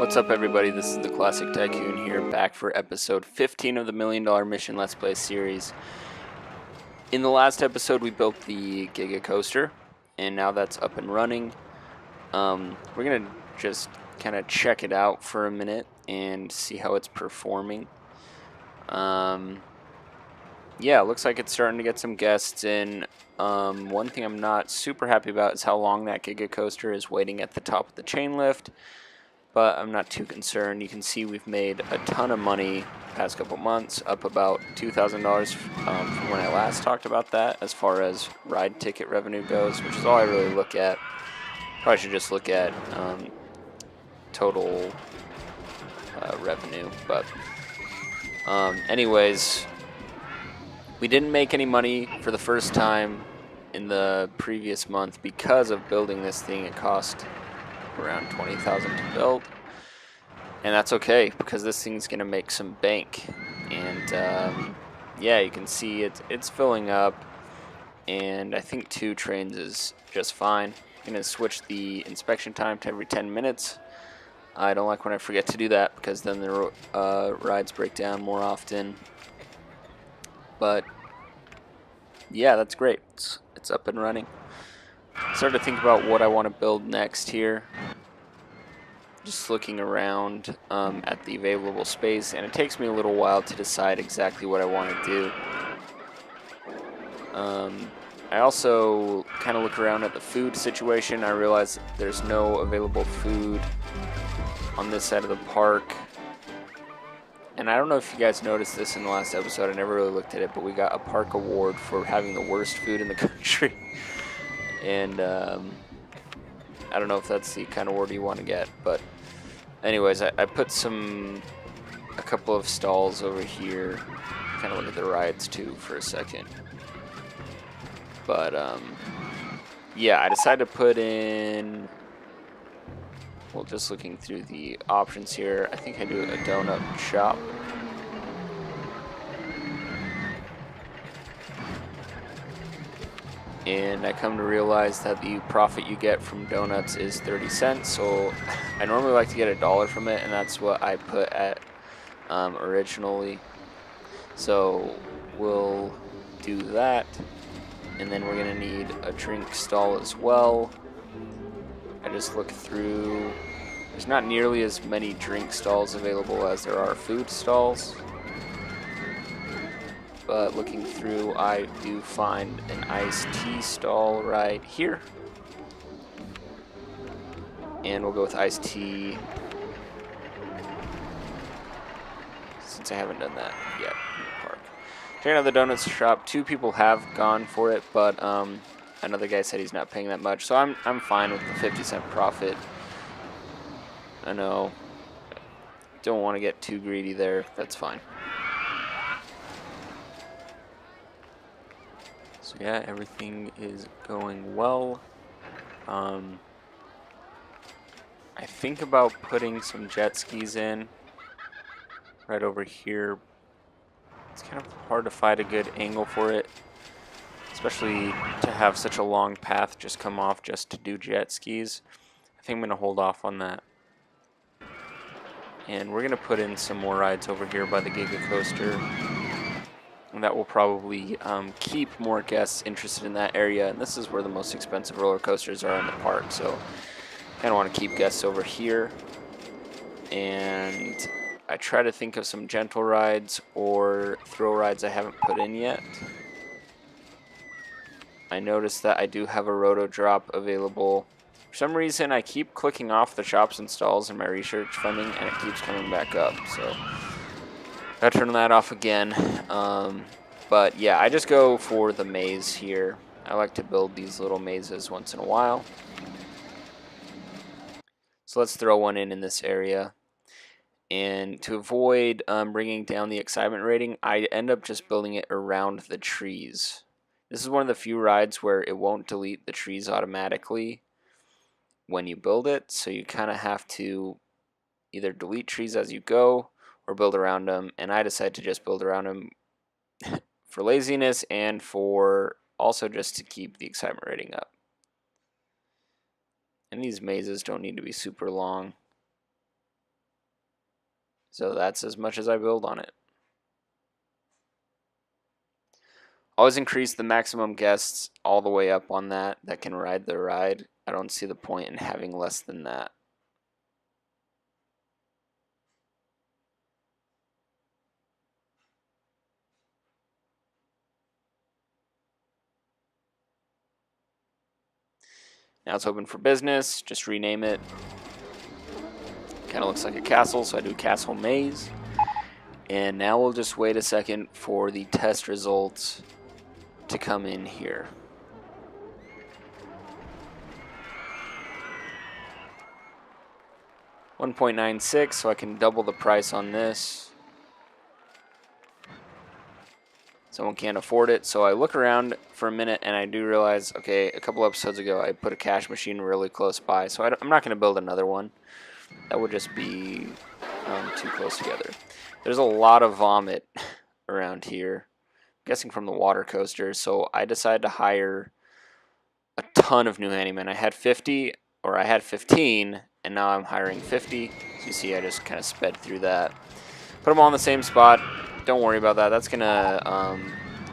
What's up, everybody? This is the Classic Tycoon here, back for episode 15 of the $1 Million Mission Let's Play series. In the last episode, we built the Giga Coaster, and now that's up and running. We're going to just kind of check it out for a minute and see how it's performing. Yeah, it looks like it's starting to get some guests in. One thing I'm not super happy about is how long that Giga Coaster is waiting at the top of the chain lift. But I'm not too concerned. You can see we've made a ton of money the past couple months, up about $2,000 from when I last talked about that as far as ride ticket revenue goes, which is all I really look at. Probably should just look at total revenue. But anyways, we didn't make any money for the first time in the previous month because of building this thing. It cost around $20,000 to build, and that's okay because this thing's gonna make some bank. And yeah, you can see it's filling up, and I think 2 trains is just fine. I'm gonna switch the inspection time to every 10 minutes. I don't like when I forget to do that because then the rides break down more often. But yeah, that's great. It's up and running. Started to think about what I want to build next here. Just looking around at the available space, and it takes me a little while to decide exactly what I want to do. I also kind of look around at the food situation. I realize there's no available food on this side of the park. And I don't know if you guys noticed this in the last episode. I never really looked at it, but we got a park award for having the worst food in the country. And I don't know if that's the kind of award you want to get, but anyways, I put a couple of stalls over here. Kind of look at the rides too for a second. But yeah, I decided to put in, well, just looking through the options here, I think I do a donut shop. And I come to realize that the profit you get from donuts is 30 cents. So I normally like to get $1 from it, and that's what I put at originally. So we'll do that. And then we're going to need a drink stall as well. I just look through. There's not nearly as many drink stalls available as there are food stalls. But looking through, I do find an iced tea stall right here. And we'll go with iced tea, since I haven't done that yet in the park. Checking out the donuts shop. 2 people have gone for it, but another guy said he's not paying that much. So I'm fine with the 50-cent profit. I know. Don't want to get too greedy there. That's fine. So yeah, everything is going well. I think about putting some jet skis in right over here. It's kind of hard to find a good angle for it, especially to have such a long path just come off just to do jet skis. I think I'm going to hold off on that. And we're going to put in some more rides over here by the Giga Coaster. And that will probably keep more guests interested in that area. And this is where the most expensive roller coasters are in the park. So I kind of want to keep guests over here. And I try to think of some gentle rides or thrill rides I haven't put in yet. I noticed that I do have a roto drop available. For some reason, I keep clicking off the shops and stalls in my research funding, and it keeps coming back up. So gotta turn that off again. But yeah, I just go for the maze here. I like to build these little mazes once in a while. So let's throw one in this area. And to avoid bringing down the excitement rating, I end up just building it around the trees. This is one of the few rides where it won't delete the trees automatically when you build it. So you kind of have to either delete trees as you go or build around them, and I decided to just build around them for laziness and for also just to keep the excitement rating up. And these mazes don't need to be super long. So that's as much as I build on it. Always increase the maximum guests all the way up on that can ride the ride. I don't see the point in having less than that. Now it's open for business. Just rename it. Kind of looks like a castle, so I do Castle Maze. And now we'll just wait a second for the test results to come in here. $1.96, so I can double the price on this. Someone can't afford it, so I look around for a minute and I do realize, okay, a couple episodes ago I put a cash machine really close by, so I'm not going to build another one. That would just be too close together. There's a lot of vomit around here, I'm guessing from the water coaster, so I decided to hire a ton of new handymen. I had 50, or I had 15, and now I'm hiring 50. So you see I just kind of sped through that. Put them all in the same spot. Don't worry about that. That's gonna,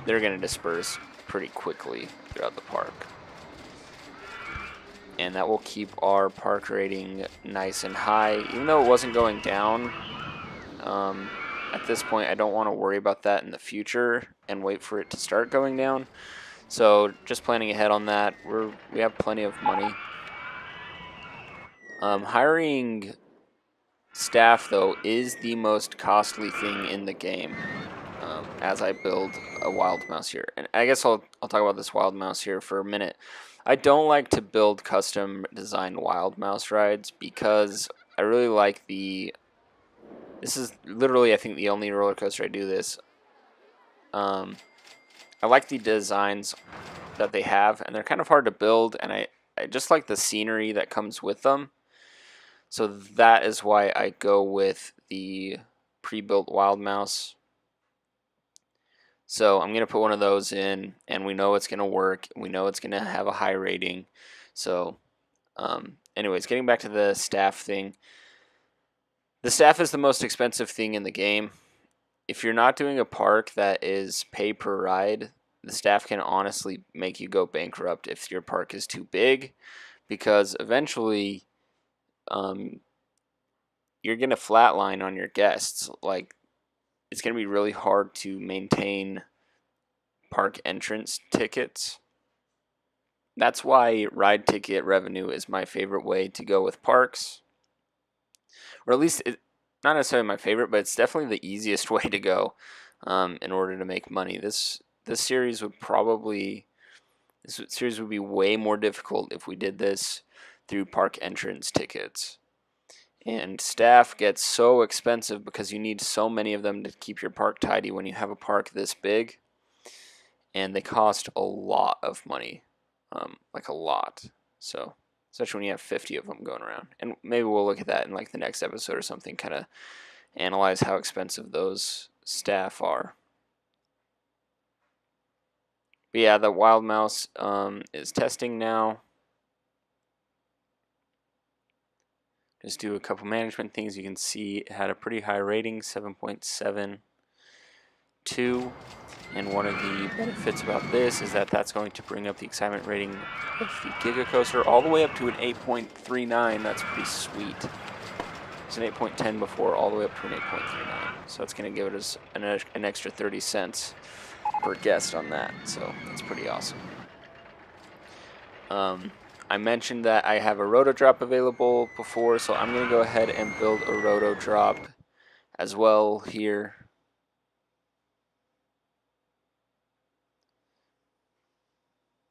they're gonna disperse pretty quickly throughout the park. And that will keep our park rating nice and high. Even though it wasn't going down, at this point I don't want to worry about that in the future and wait for it to start going down. So just planning ahead on that. We have plenty of money. Hiring staff, though, is the most costly thing in the game as I build a wild mouse here. And I guess I'll talk about this wild mouse here for a minute. I don't like to build custom designed wild mouse rides because I really like this is literally, I think, the only roller coaster I do this. I like the designs that they have, and they're kind of hard to build, and I just like the scenery that comes with them. So that is why I go with the pre-built wild mouse. So I'm going to put one of those in, and we know it's going to work. We know it's going to have a high rating. So anyways, getting back to the staff thing. The staff is the most expensive thing in the game. If you're not doing a park that is pay per ride, the staff can honestly make you go bankrupt if your park is too big, because eventually you're going to flatline on your guests. Like, it's going to be really hard to maintain park entrance tickets. That's why ride ticket revenue is my favorite way to go with parks. Or at least, not necessarily my favorite, but it's definitely the easiest way to go in order to make money. This series would be way more difficult if we did this through park entrance tickets. And staff gets so expensive because you need so many of them to keep your park tidy when you have a park this big. And they cost a lot of money, like a lot. So, especially when you have 50 of them going around. And maybe we'll look at that in like the next episode or something, kind of analyze how expensive those staff are. But yeah, the wild mouse is testing now. Just do a couple management things. You can see it had a pretty high rating, 7.72. And one of the benefits about this is that that's going to bring up the excitement rating of the Giga Coaster all the way up to an 8.39. That's pretty sweet. It's an 8.10 before, all the way up to an 8.39. So it's going to give us an extra 30 cents per guest on that. So that's pretty awesome. I mentioned that I have a roto drop available before, so I'm going to go ahead and build a roto drop as well here.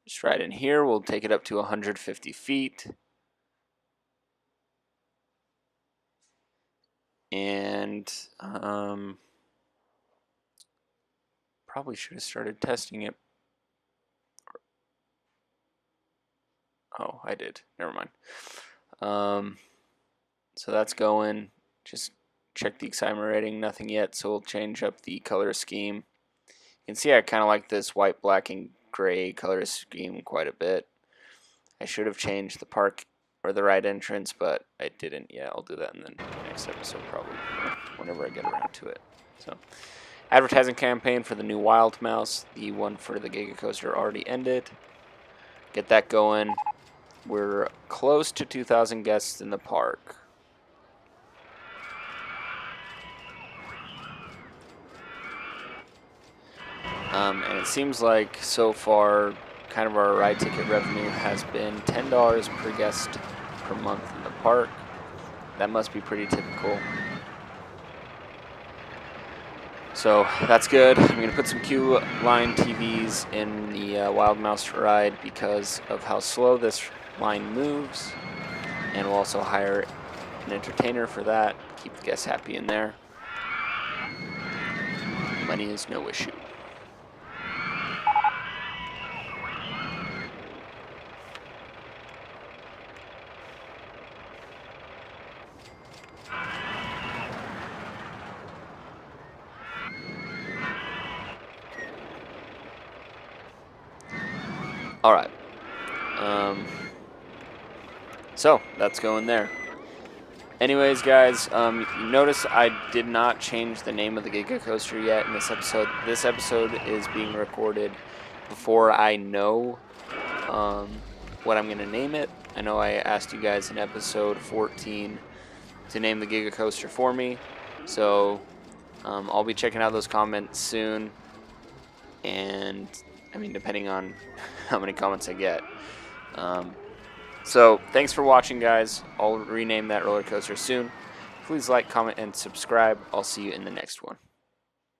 Just right in here, we'll take it up to 150 feet. And probably should have started testing it. Oh, I did. Never mind. So that's going. Just check the excitement rating. Nothing yet, so we'll change up the color scheme. You can see I kind of like this white, black, and gray color scheme quite a bit. I should have changed the park or the right entrance, but I didn't. Yeah, I'll do that in the next episode probably, whenever I get around to it. So, advertising campaign for the new Wild Mouse. The one for the Giga Coaster already ended. Get that going. We're close to 2,000 guests in the park. And it seems like so far, kind of our ride ticket revenue has been $10 per guest per month in the park. That must be pretty typical. So that's good. I'm going to put some queue line TVs in the Wild Mouse ride because of how slow this line moves. And we'll also hire an entertainer for that. Keep the guests happy in there. Money is no issue. Alright. So, that's going there. Anyways, guys, you notice I did not change the name of the Giga Coaster yet in this episode. This episode is being recorded before I know what I'm going to name it. I know I asked you guys in episode 14 to name the Giga Coaster for me. So, I'll be checking out those comments soon. And, I mean, depending on how many comments I get. So, thanks for watching, guys. I'll rename that roller coaster soon. Please like, comment, and subscribe. I'll see you in the next one.